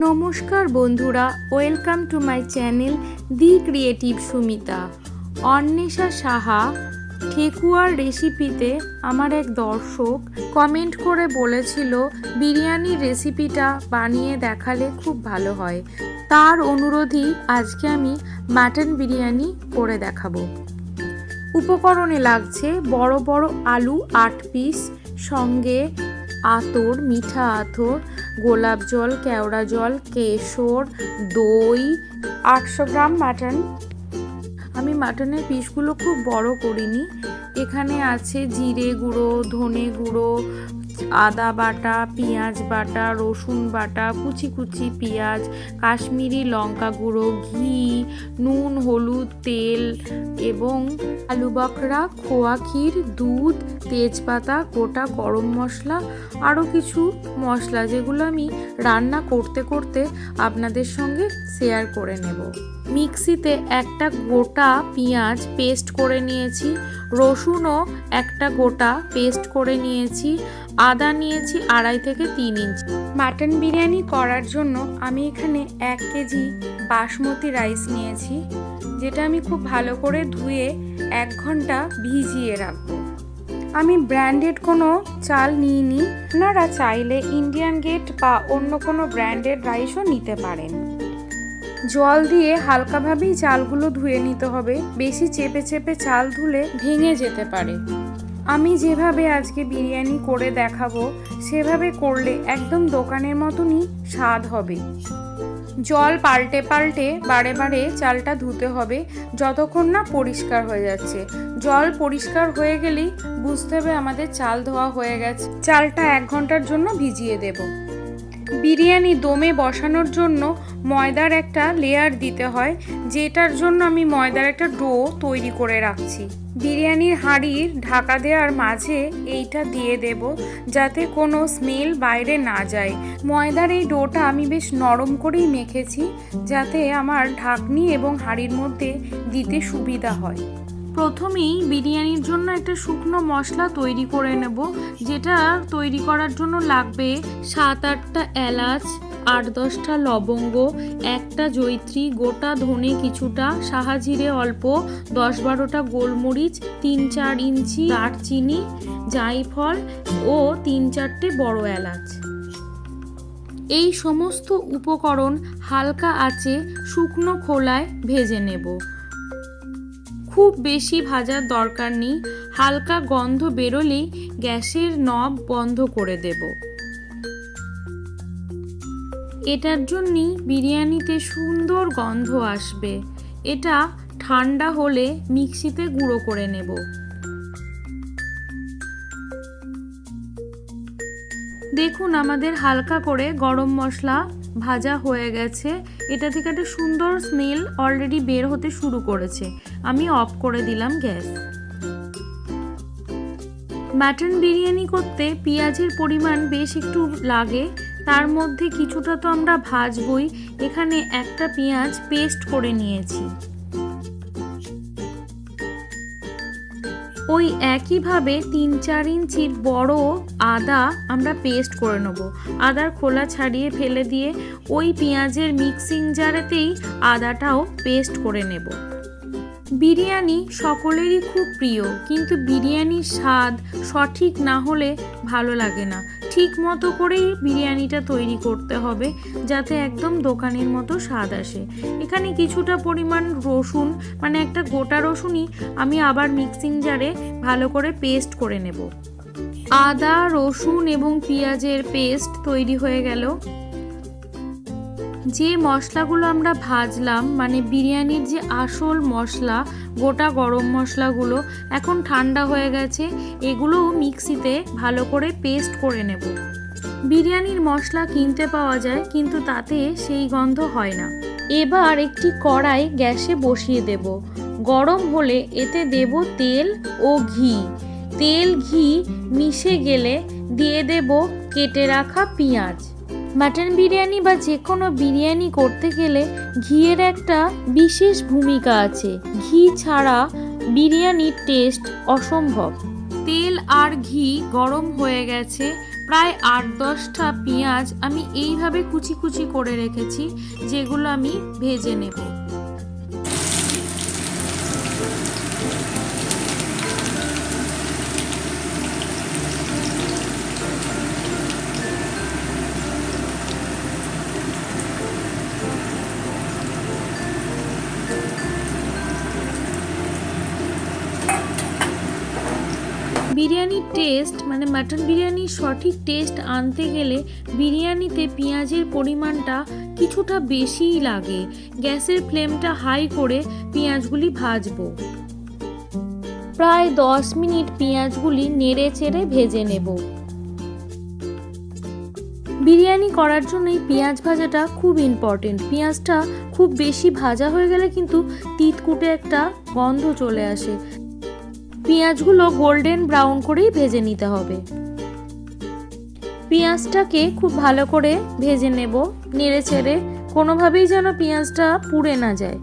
নমস্কার বন্ধুরা, welcome to my channel the creative Sumita. Anwesha Saha ঠেকুয়ার রেসিপিতে আমার এক দর্শক কমেন্ট করে বলেছিল বিরিয়ানির রেসিপিটা বানিয়ে দেখালে খুব ভালো হয়। তার অনুরোধেই আজকে আমি মাটন বিরিয়ানি করে দেখাবো। উপকরণে লাগছে বড় বড় আলু 8 পিস, সঙ্গে আতর, মিঠা আতর, গোলাপ জল, কেওড়া জল, কেশর, দই, 800 গ্রাম মাটন। আমি মাটনের পিসগুলো খুব বড় করিনি। এখানে আছে জিরে গুঁড়ো, ধনে গুঁড়ো, আদা বাটা, পেঁয়াজ বাটা, রসুন বাটা, কুচি কুচি পেঁয়াজ, কাশ্মীরি লঙ্কা গুঁড়ো, ঘি, নুন, হলুদ, তেল এবং আলু বখরা, খোয়া ক্ষীর, দুধ, তেজপাতা, গোটা গরম মশলা, আরও কিছু মশলা যেগুলো আমি রান্না করতে করতে আপনাদের সঙ্গে শেয়ার করে নেব। মিক্সিতে একটা গোটা পেঁয়াজ পেস্ট করে নিয়েছি, রসুনও একটা গোটা পেস্ট করে নিয়েছি, আদা নিয়েছি 2.5 থেকে 3 ইঞ্চি। মাটন বিরিয়ানি করার জন্য আমি এখানে 1 কেজি বাসমতি রাইস নিয়েছি, যেটা আমি খুব ভালো করে ধুয়ে 1 ঘন্টা ভিজিয়ে রাখবো। আমি ব্র্যান্ডেড কোনো চাল নিইনি, আপনারা চাইলে ইন্ডিয়ান গেট বা অন্য কোনো ব্র্যান্ডেড রাইসও নিতে পারেন। জল দিয়ে হালকাভাবেই চালগুলো ধুয়ে নিতে হবে, বেশি চেপে চেপে চাল ধুলে ভেঙে যেতে পারে। আমি যেভাবে আজকে বিরিয়ানি করে দেখাবো সেভাবে করলে একদম দোকানের মতনই স্বাদ হবে। জল পাল্টে পাল্টে বারে বারে চালটা ধুতে হবে যতক্ষণ না পরিষ্কার হয়ে যাচ্ছে। জল পরিষ্কার হয়ে গেলেই বুঝতে হবে আমাদের চাল ধোয়া হয়ে গেছে। চালটা 1 ঘন্টার জন্য ভিজিয়ে দেব। বিরিয়ানি দমে বসানোর জন্য ময়দার একটা লেয়ার দিতে হয়, যেটার জন্য আমি ময়দার একটা ডো তৈরি করে রাখছি। বিরিয়ানির হাঁড়ির ঢাকা দেওয়ার মাঝে এইটা দিয়ে দেব, যাতে কোনো স্মেল বাইরে না যায়। ময়দার এই ডোটা আমি বেশ নরম করেই মেখেছি, যাতে আমার ঢাকনি এবং হাঁড়ির মধ্যে দিতে সুবিধা হয়। প্রথমেই বিরিয়ানির জন্য একটা শুকনো মশলা তৈরি করে নেব, যেটা তৈরি করার জন্য লাগবে 7-8টা এলাচ, 8-10টা লবঙ্গ, একটা জয়িত্রী, গোটা ধনে কিছুটা, সাহাজিরে অল্প, 10-12টা গোলমরিচ, 3-4 ইঞ্চি দারচিনি, জায়ফল ও 3-4টে বড় এলাচ। এই সমস্ত উপকরণ হালকা আঁচে শুকনো খোলায় ভেজে নেব। খুব বেশি ভাজার দরকার নেই, হালকা গন্ধ বেরোলেই গ্যাসের নব বন্ধ করে দেব। এটার জন্যই বিরিয়ানিতে সুন্দর গন্ধ আসবে। এটা ঠান্ডা হলে মিক্সিতে গুঁড়ো করে নেব। দেখুন আমাদের হালকা করে গরম মশলা ভাজা হয়ে গেছে। এটা থেকে একটা সুন্দর স্মেল অলরেডি বের হতে শুরু করেছে। আমি অফ করে দিলাম গ্যাস। মাটন বিরিয়ানি করতে পেঁয়াজের পরিমাণ বেশ একটু লাগে, তার মধ্যে কিছুটা তো আমরা ভাজবই। এখানে একটা পেঁয়াজ পেস্ট করে নিয়েছি। ওই একইভাবে 3-4 ইঞ্চির বড় আদা আমরা পেস্ট করে নেব। আদার খোলা ছাড়িয়ে ফেলে দিয়ে ওই পেঁয়াজের মিক্সিং জারেতেই আদাটাও পেস্ট করে নেব। বিরিয়ানি সকলেরই খুব প্রিয়, কিন্তু বিরিয়ানির স্বাদ সঠিক না হলে ভালো লাগে না। ঠিক মতো করেই বিরিয়ানিটা তৈরি করতে হবে, যাতে একদম দোকানের মতো স্বাদ আসে। এখানে কিছুটা পরিমাণ রসুন, মানে একটা গোটা রসুনই আমি আবার মিক্সিং জারে ভালো করে পেস্ট করে নেব। আদা, রসুন এবং পেঁয়াজের পেস্ট তৈরি হয়ে গেল। যে মশলাগুলো আমরা ভাজলাম, মানে বিরিয়ানির যে আসল মশলা, গোটা গরম মশলাগুলো এখন ঠান্ডা হয়ে গেছে। এগুলোও মিক্সিতে ভালো করে পেস্ট করে নেব। বিরিয়ানির মশলা কিনতে পাওয়া যায়, কিন্তু তাতে সেই গন্ধ হয় না। এবার একটি কড়াই গ্যাসে বসিয়ে দেব। গরম হলে এতে দেব তেল ও ঘি। তেল ঘি মিশে গেলে দিয়ে দেব কেটে রাখা পেঁয়াজ। মাটন বিরিয়ানি বা যে কোনো বিরিয়ানি করতে গেলে ঘিয়ের একটা বিশেষ ভূমিকা আছে। ঘি ছাড়া বিরিয়ানির টেস্ট অসম্ভব। তেল আর ঘি গরম হয়ে গেছে, প্রায় 8-10টা পেঁয়াজ আমি এইভাবে কুচি কুচি করে রেখেছি, যেগুলো আমি ভেজে নেব। বিরিয়ানির টেস্ট মানে মাটন বিরিয়ানির সঠিক টেস্ট আনতে গেলে বিরিয়ানিতে পেঁয়াজের পরিমাণটা কিছুটা বেশিই লাগে। গ্যাসের ফ্লেমটা হাই করে পেঁয়াজগুলি ভাজবো। প্রায় 10 মিনিট পেঁয়াজগুলি নেড়ে চেড়ে ভেজে নেব। বিরিয়ানি করার জন্য এই পেঁয়াজ ভাজাটা খুব ইম্পর্টেন্ট। পেঁয়াজটা খুব বেশি ভাজা হয়ে গেলে কিন্তু তিতকুটে একটা গন্ধ চলে আসে। পেঁয়াজগুলো গোল্ডেন ব্রাউন করেই ভেজে নিতে হবে। পেঁয়াজটাকে খুব ভালো করে ভেজে নেব নেড়ে চেড়ে, কোনোভাবেই যেন পেঁয়াজটা পুড়ে না যায়।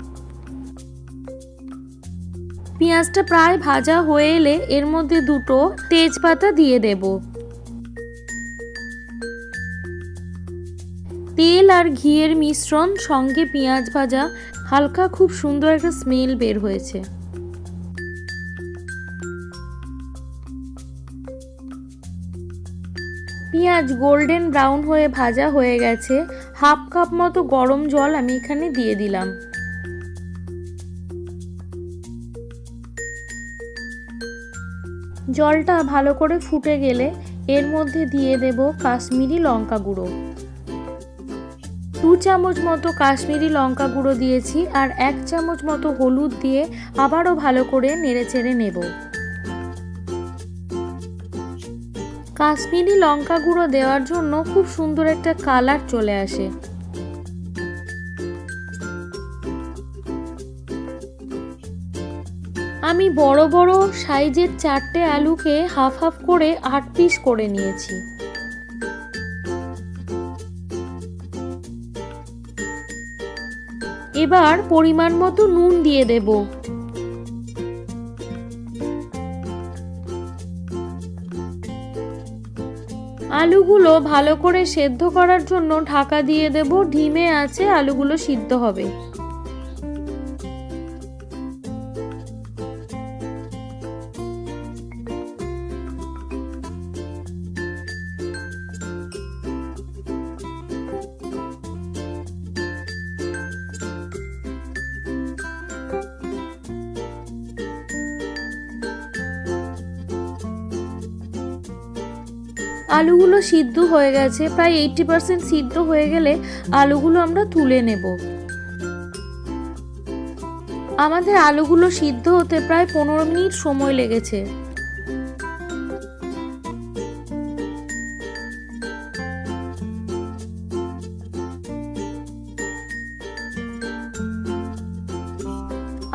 পেঁয়াজটা প্রায় ভাজা হয়ে এলে এর মধ্যে 2টো তেজপাতা দিয়ে দেব। তেল আর ঘিয়ের মিশ্রণ সঙ্গে পেঁয়াজ ভাজা, হালকা খুব সুন্দর একটা স্মেল বের হয়েছে। পেঁয়াজ গোল্ডেন ব্রাউন হয়ে ভাজা হয়ে গেছে। 1/2 কাপ মতো গরম জল আমি এখানে দিয়ে দিলাম। জলটা ভালো করে ফুটে গেলে এর মধ্যে দিয়ে দেব কাশ্মীরি লঙ্কা গুঁড়ো। 2 চামচ মতো কাশ্মীরি লঙ্কা গুঁড়ো দিয়েছি আর 1 চামচ মতো হলুদ দিয়ে আবারও ভালো করে নেড়েচেড়ে নেব। কাশ্মীরি লঙ্কা গুঁড়ো দেওয়ার জন্য খুব সুন্দর একটা কালার চলে আসে। আমি বড় বড় সাইজের 4টে আলুকে হাফ হাফ করে 8 পিস করে নিয়েছি। এবার পরিমাণ মতো নুন দিয়ে দেব। আলুগুলো ভালো করে সেদ্ধ করার জন্য ঢাকা দিয়ে দেব। ধিমে আঁচে আলুগুলো সিদ্ধ হবে। আলুগুলো সিদ্ধ হয়ে গেছে, প্রায় 80% সিদ্ধ হয়ে গেলে আলুগুলো আমরা তুলে নেব। আমাদের আলুগুলো সিদ্ধ হতে প্রায় 15 মিনিট সময় লেগেছে।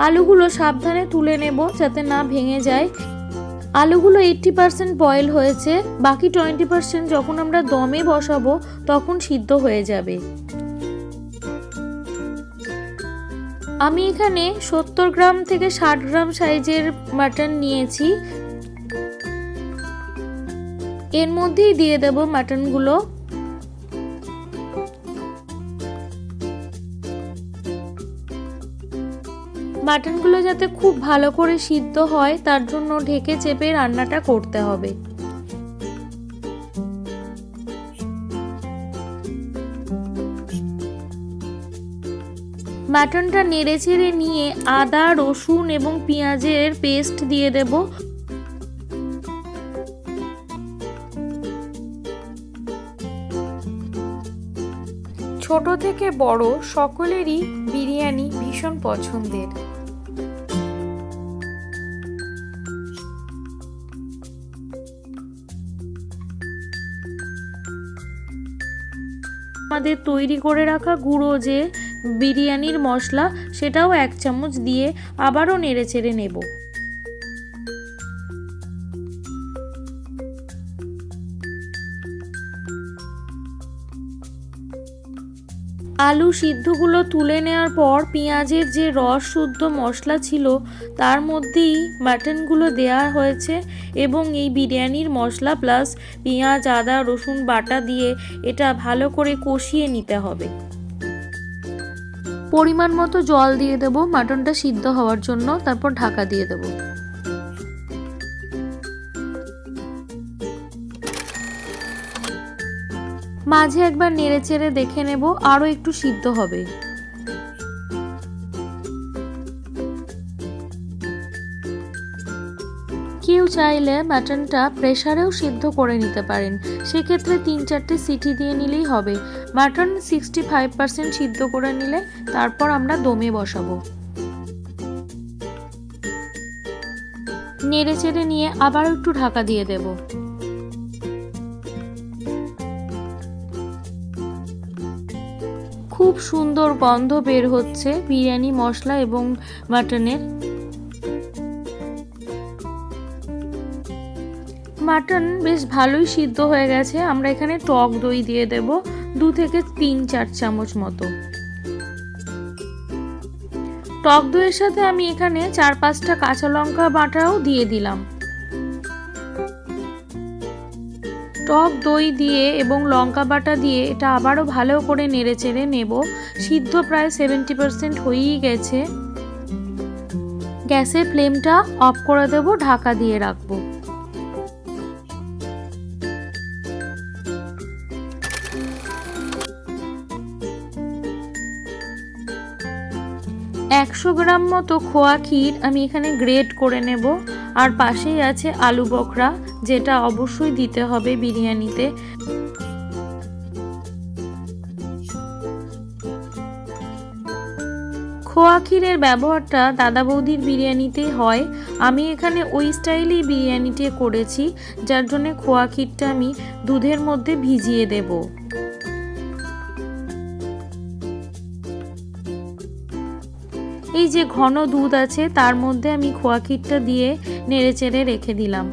আলুগুলো সাবধানে তুলে নেব যাতে না ভেঙে যায়। আলুগুলো 80% বয়েল হয়েছে, বাকি 20% যখন আমরা দমে বসাবো তখন সিদ্ধ হয়ে যাবে। আমি এখানে 70 গ্রাম থেকে 60 গ্রাম সাইজের মাটন নিয়েছি। এর মধ্যেই দিয়ে দেব মাটনগুলো। মাটনগুলো যাতে খুব ভালো করে সিদ্ধ হয় তার জন্য ঢেকে চেপে রান্নাটা করতে হবে। মাটনটা নেড়েচেড়ে নিয়ে আদা, রসুন এবং পেঁয়াজের পেস্ট দিয়ে দেব। ছোট থেকে বড় সকলেরই বিরিয়ানি ভীষণ পছন্দের। আমাদের তৈরি করে রাখা গুঁড়ো যে বিরিয়ানির মশলা, সেটাও 1 চামচ দিয়ে আবারও নেড়েচেড়ে নেব। আলু সিদ্ধগুলো তুলে নেওয়ার পর পেঁয়াজের যে রস শুদ্ধ মশলা ছিল তার মধ্যেই মাটনগুলো দেওয়া হয়েছে এবং এই বিরিয়ানির মশলা প্লাস পেঁয়াজ আদা রসুন বাটা দিয়ে এটা ভালো করে কষিয়ে নিতে হবে। পরিমাণ মতো জল দিয়ে দেবো মাটনটা সিদ্ধ হওয়ার জন্য, তারপর ঢাকা দিয়ে দেবো। মাঝে একবার নেড়েচেড়ে দেখে নেব আরও একটু সিদ্ধ হবে। কেউ চাইলে মাটনটা প্রেসারেও সিদ্ধ করে নিতে পারেন, সেক্ষেত্রে 3-4টে সিটি দিয়ে নিলেই হবে। মাটন 65% সিদ্ধ করে নিলে তারপর আমরা দমে বসাবো। নেড়েচেড়ে নিয়ে আবার একটু ঢাকা দিয়ে দেব। খুব সুন্দর গন্ধ বের হচ্ছে বিরিয়ানি মশলা এবং মাটনের। মাটন বেশ ভালোই সিদ্ধ হয়ে গেছে। আমরা এখানে টক দই দিয়ে দেব 2 থেকে 3-4 চামচ মতো। টক দইয়ের সাথে আমি এখানে 4-5টা কাঁচা লঙ্কা বাটাও দিয়ে দিলাম। টক দই দিয়ে এবং লঙ্কা বাটা দিয়ে এটা আবারও ভালো করে নেড়েচেড়ে নেব। সিদ্ধ প্রায় 70% হয়েই গেছে। গ্যাসের ফ্লেমটা অফ করে দেব, ঢাকা দিয়ে রাখবো। একশো গ্রাম মতো খোয়া ক্ষীর আমি এখানে গ্রেট করে নেব। আর পাশেই আছে আলু বখরা, যেটা অবশ্যই দিতে হবে বিরিয়ানিতে। খোয়া ক্ষীরের ব্যবহারটা দাদা বৌদির বিরিয়ানিতেই হয়। আমি এখানে ওই স্টাইলেই বিরিয়ানিটি করেছি, যার জন্য খোয়া ক্ষীরটা আমি দুধের মধ্যে ভিজিয়ে দেব। এই যে ঘন দুধ আছে তার মধ্যে আমি খোয়া ক্ষীরটা দিয়ে নেড়েচেড়ে রেখে দিলাম।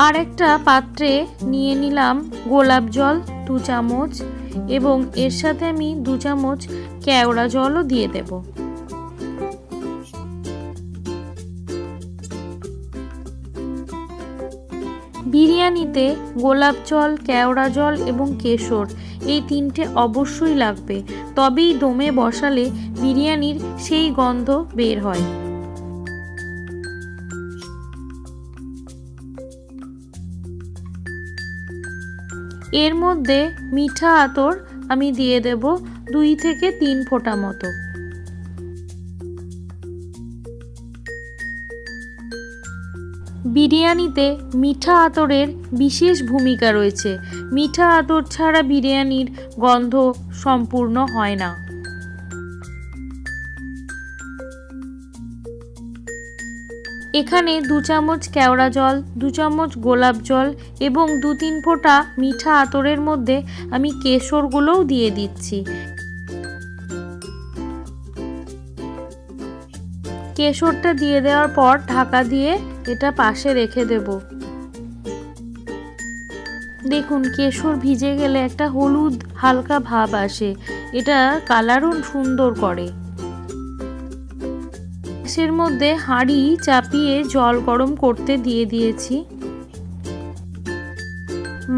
আর একটা পাত্রে নিয়ে নিলাম গোলাপ জল 2 চামচ এবং এর সাথে আমি 2 চামচ কেওড়া জলও দিয়ে দেব। বিরিয়ানিতে গোলাপ জল, কেওড়া জল এবং কেশর এই 3টে অবশ্যই লাগবে, তবেই দমে বসালে বিরিয়ানির সেই গন্ধ বের হয়। এর মধ্যে মিঠা আতর আমি দিয়ে দেব 2 থেকে 3 ফোঁটা মতো। বিরিয়ানিতে মিঠা আতরের বিশেষ ভূমিকা রয়েছে। মিঠা আতর ছাড়া বিরিয়ানির গন্ধ সম্পূর্ণ হয় না। এখানে 2 চামচ কেওড়া জল, 2 চামচ গোলাপ জল এবং 2-3 ফোঁটা মিঠা আতরের মধ্যে আমি কেশরগুলোও দিয়ে দিচ্ছি। কেশরটা দিয়ে দেওয়ার পর ঢাকা দিয়ে এটা পাশে রেখে দেব। দেখুন কেশর ভিজে গেলে একটা হলুদ হালকা ভাব আসে, এটা কালারও সুন্দর করে। গ্যাসের মধ্যে হাঁড়ি চাপিয়ে জল গরম করতে দিয়ে দিয়েছি।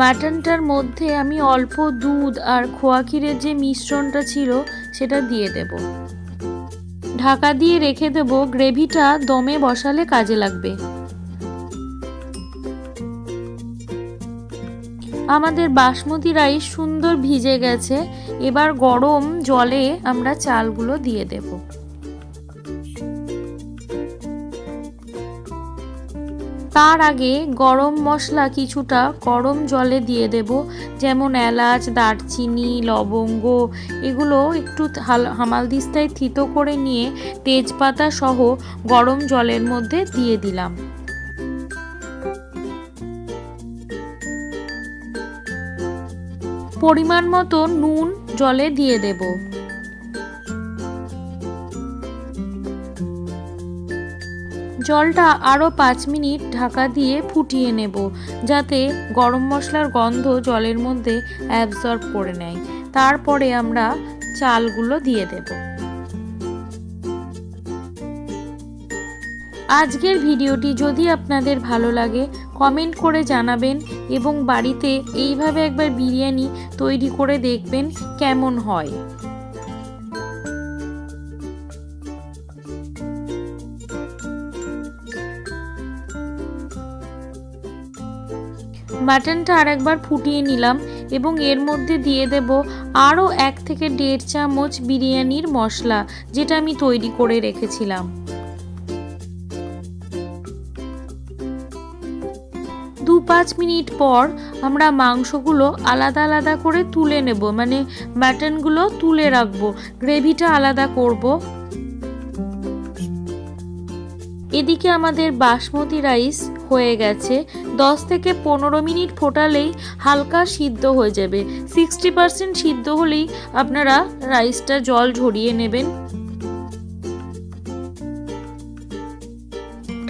মাটনটার মধ্যে আমি অল্প দুধ আর খোয়া ক্ষীরের যে মিশ্রণটা ছিল সেটা দিয়ে দেব। ঢাকা দিয়ে রেখে দেব, গ্রেভিটা দমে বসালে কাজে লাগবে। আমাদের বাসমতি রাইস সুন্দর ভিজে গেছে। এবার গরম জলে আমরা চালগুলো দিয়ে দেব। তার আগে গরম মশলা কিছুটা গরম জলে দিয়ে দেব, যেমন এলাচ, দারচিনি, লবঙ্গ এগুলো একটু হামালদিস্তায় থিতো করে নিয়ে তেজপাতা সহ গরম জলের মধ্যে দিয়ে দিলাম। পরিমাণ মতো নুন জলে দিয়ে দেব। জলটা আরও 5 মিনিট ঢাকা দিয়ে ফুটিয়ে নেব, যাতে গরম মশলার গন্ধ জলের মধ্যে অ্যাবজর্ব করে নেয়। তারপরে আমরা চালগুলো দিয়ে দেব। আজকের ভিডিওটি যদি আপনাদের ভালো লাগে কমেন্ট করে জানাবেন এবং বাড়িতে এইভাবে একবার বিরিয়ানি তৈরি করে দেখবেন কেমন হয়। মাটনটা আরেকবার ফুটিয়ে নিলাম এবং এর মধ্যে দিয়ে দেব আরও 1 থেকে 1.5 চামচ বিরিয়ানির মশলা, যেটা আমি তৈরি করে রেখেছিলাম। 2-5 মিনিট পর আমরা মাংসগুলো আলাদা আলাদা করে তুলে নেব, মানে মাটনগুলো তুলে রাখবো, গ্রেভিটা আলাদা করব। এদিকে আমাদের বাসমতি রাইস হয়ে গেছে। 10 থেকে 15 মিনিট ফোটালেই হালকা সিদ্ধ হয়ে যাবে। 60% সিদ্ধ হলেই আপনারা রাইসটা জল ঝরিয়ে নেবেন।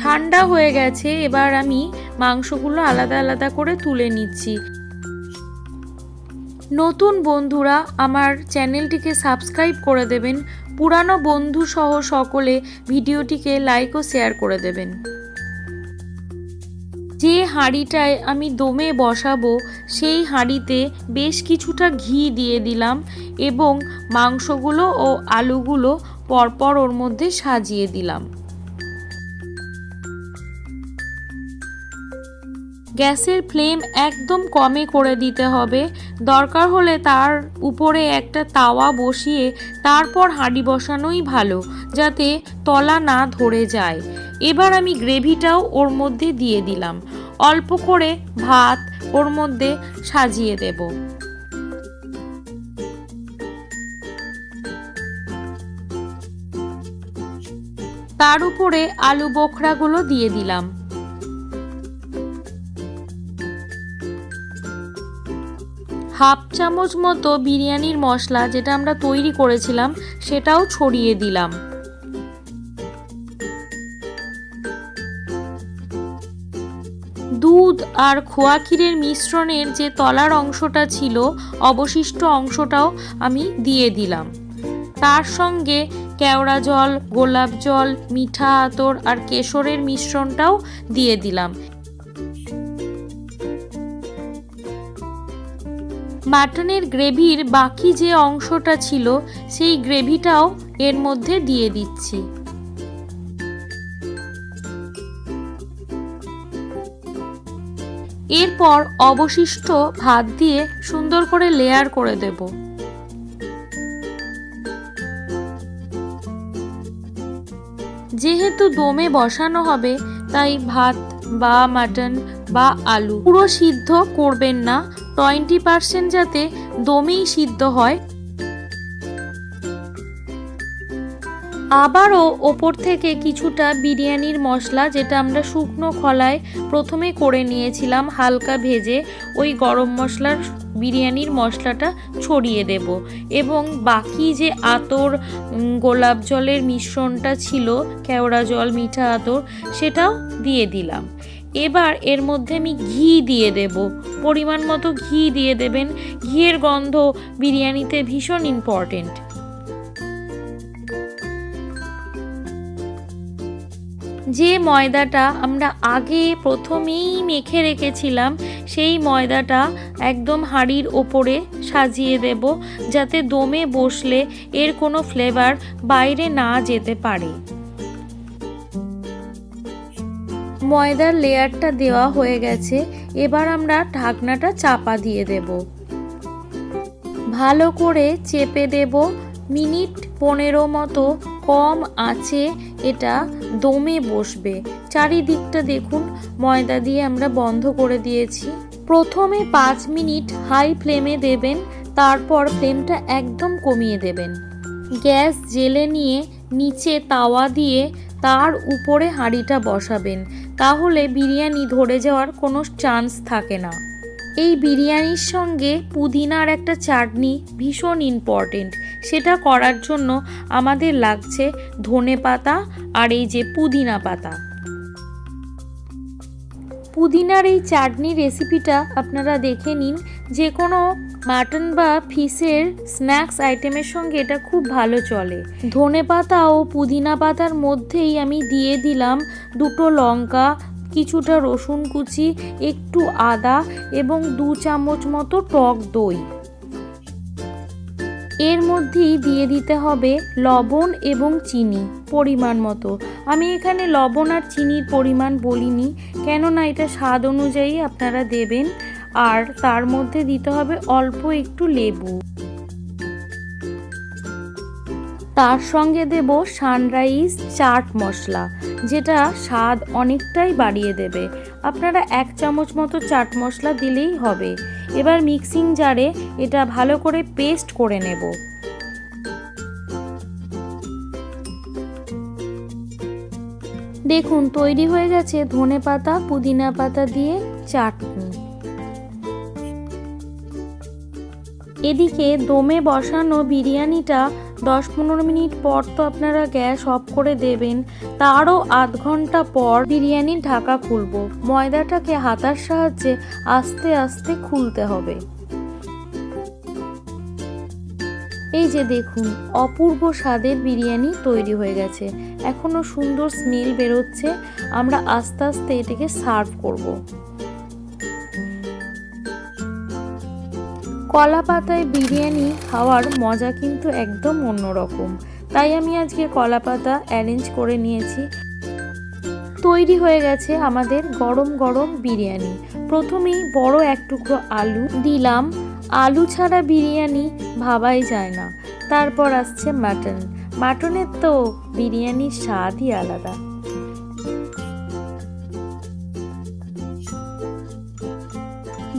ঠান্ডা হয়ে গেছে, এবার আমি মাংসগুলো আলাদা আলাদা করে তুলে নিচ্ছি। নতুন বন্ধুরা আমার চ্যানেলটিকে সাবস্ক্রাইব করে দেবেন, পুরানো বন্ধু সহ সকলে ভিডিওটিকে লাইক ও শেয়ার করে দেবেন। যে হাঁড়িটায় আমি দমে বসাবো সেই হাঁড়িতে বেশ কিছুটা ঘি দিয়ে দিলাম এবং মাংসগুলো ও আলুগুলো পরপর ওর মধ্যে সাজিয়ে দিলাম। গ্যাসের ফ্লেম একদম কমে করে দিতে হবে। দরকার হলে তার উপরে একটা তাওয়া বসিয়ে তারপর হাঁড়ি বসানোই ভালো, যাতে তলা না ধরে যায়। এবার আমি গ্রেভিটাও ওর মধ্যে দিয়ে দিলাম। অল্প করে ভাত ওর মধ্যে সাজিয়ে দেব। তার উপরে আলু বোখরাগুলো দিয়ে দিলাম। হাফ চামচ মতো বিরিয়ানির মশলা, যেটা আমরা তৈরি করেছিলাম, সেটাও ছড়িয়ে দিলাম। দুধ আর খোয়া ক্ষীরের মিশ্রণের যে তলার অংশটা ছিল, অবশিষ্ট অংশটাও আমি দিয়ে দিলাম। তার সঙ্গে কেওড়া জল, গোলাপ জল, মিঠা আতর আর কেশরের মিশ্রণটাও দিয়ে দিলাম। মাটনের গ্রেভির বাকি যে অংশটা ছিল সেই গ্রেভিটাও এর মধ্যে দিয়ে দিচ্ছি। এরপর অবশিষ্ট ভাত দিয়ে সুন্দর করে লেয়ার করে দেব। যেহেতু দমে বসানো হবে তাই ভাত বা মাটন বা আলু পুরো সিদ্ধ করবেন না, 20% যাতে দমেই সিদ্ধ হয়। আবারও ওপর থেকে কিছুটা বিরিয়ানির মশলা, যেটা আমরা শুকনো খোলায় প্রথমে করে নিয়েছিলাম হালকা ভেজে, ওই গরম মশলার বিরিয়ানির মশলাটা ছড়িয়ে দেব এবং বাকি যে আতর, গোলাপ জলের মিশ্রণটা ছিল, কেওড়া জল, মিঠা আতর, সেটাও দিয়ে দিলাম। এবার এর মধ্যে আমি ঘি দিয়ে দেব, পরিমাণ মতো ঘি দিয়ে দেবেন। ঘিয়ের গন্ধ বিরিয়ানিতে ভীষণ ইম্পর্টেন্ট। যে ময়দাটা আমরা আগে প্রথমেই মেখে রেখেছিলাম, সেই ময়দাটা একদম হাঁড়ির ওপরে সাজিয়ে দেব, যাতে দমে বসলে এর কোনো ফ্লেভার বাইরে না যেতে পারে। ময়দার লেয়ারটা দেওয়া হয়ে গেছে, এবার আমরা ঢাকনাটা চাপা দিয়ে দেব। ভালো করে চেপে দেব। মিনিট 15 মতো কম আঁচে এটা দমে বসবে। চারিদিকটা দেখুন ময়দা দিয়ে আমরা বন্ধ করে দিয়েছি। প্রথমে 5 মিনিট হাই ফ্লেমে দেবেন, তারপর ফ্লেমটা একদম কমিয়ে দেবেন। গ্যাস জেলে নিয়ে নিচে তাওয়া দিয়ে তার উপরে হাঁড়িটা বসাবেন, তাহলে বিরিয়ানি ধরে যাওয়ার কোনো চান্স থাকে না। এই বিরিয়ানির সঙ্গে পুদিনার একটা চাটনি ভীষণ ইম্পর্টেন্ট। সেটা করার জন্য আমাদের লাগছে ধনে পাতা আর এই যে পুদিনা পাতা। পুদিনার এই চাটনি রেসিপিটা আপনারা দেখে নিন। যে কোনো মাটন বা ফিশের স্ন্যাক্স আইটেমের সঙ্গে এটা খুব ভালো চলে। ধনেপাতা ও পুদিনা পাতার মধ্যেই আমি দিয়ে দিলাম 2টো লঙ্কা, কিছুটা রসুন কুচি, একটু আদা এবং 2 চামচ মতো টক দই। এর মধ্যেই দিয়ে দিতে হবে লবণ এবং চিনি পরিমাণ মতো। আমি এখানে লবণ আর চিনির পরিমাণ বলিনি, কেননা এটা স্বাদ অনুযায়ী আপনারা দেবেন। আর তার মধ্যে দিতে হবে অল্প একটু লেবু। তার সঙ্গে দেব সানরাইজ চাট মশলা, যেটা স্বাদ অনেকটাই বাড়িয়ে দেবে। আপনারা 1 চামচ মতো চাট মশলা দিলেই হবে। এবার মিক্সিং জারে এটা ভালো করে পেস্ট করে নেব। দেখুন তৈরি হয়ে গেছে ধনেপাতা পুদিনা পাতা দিয়ে চাটনি। এদিকে দমে বসানো বিরিয়ানিটা 10-15 মিনিট পর তো আপনারা গ্যাস অফ করে দেবেন। তারও আধ ঘন্টা পর বিরিয়ানির ঢাকা খুলব। ময়দাটাকে হাতার সাহায্যে আস্তে আস্তে খুলতে হবে। এই যে দেখুন অপূর্ব স্বাদের বিরিয়ানি তৈরি হয়ে গেছে। এখনো সুন্দর স্মেল বেরোচ্ছে। আমরা আস্তে আস্তে এটাকে সার্ভ করব। কলা পাতায় বিরিয়ানি খাওয়ার মজা কিন্তু একদম অন্যরকম। তাই আমি আজকে কলা পাতা অ্যারেঞ্জ করে নিয়েছি। তৈরি হয়ে গেছে আমাদের গরম গরম বিরিয়ানি। প্রথমেই বড় 1 টুকরো আলু দিলাম। আলু ছাড়া বিরিয়ানি ভাবাই যায় না। তারপর আসছে মাটন। মাটনের তো বিরিয়ানির স্বাদই আলাদা।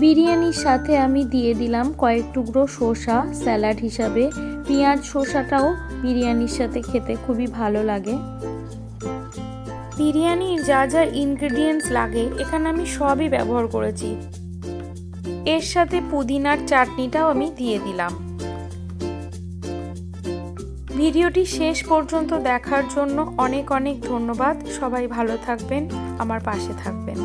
বিরিয়ানির সাথে আমি দিয়ে দিলাম কয়েক টুকরো শসা স্যালাড হিসাবে। পেঁয়াজ শসাটাও বিরিয়ানির সাথে খেতে খুবই ভালো লাগে। বিরিয়ানির যা যা ইনগ্রেডিয়েন্টস লাগে এখানে আমি সবই ব্যবহার করেছি। এর সাথে পুদিনার চাটনিটাও আমি দিয়ে দিলাম। ভিডিওটি শেষ পর্যন্ত দেখার জন্য অনেক অনেক ধন্যবাদ। সবাই ভালো থাকবেন, আমার পাশে থাকবেন।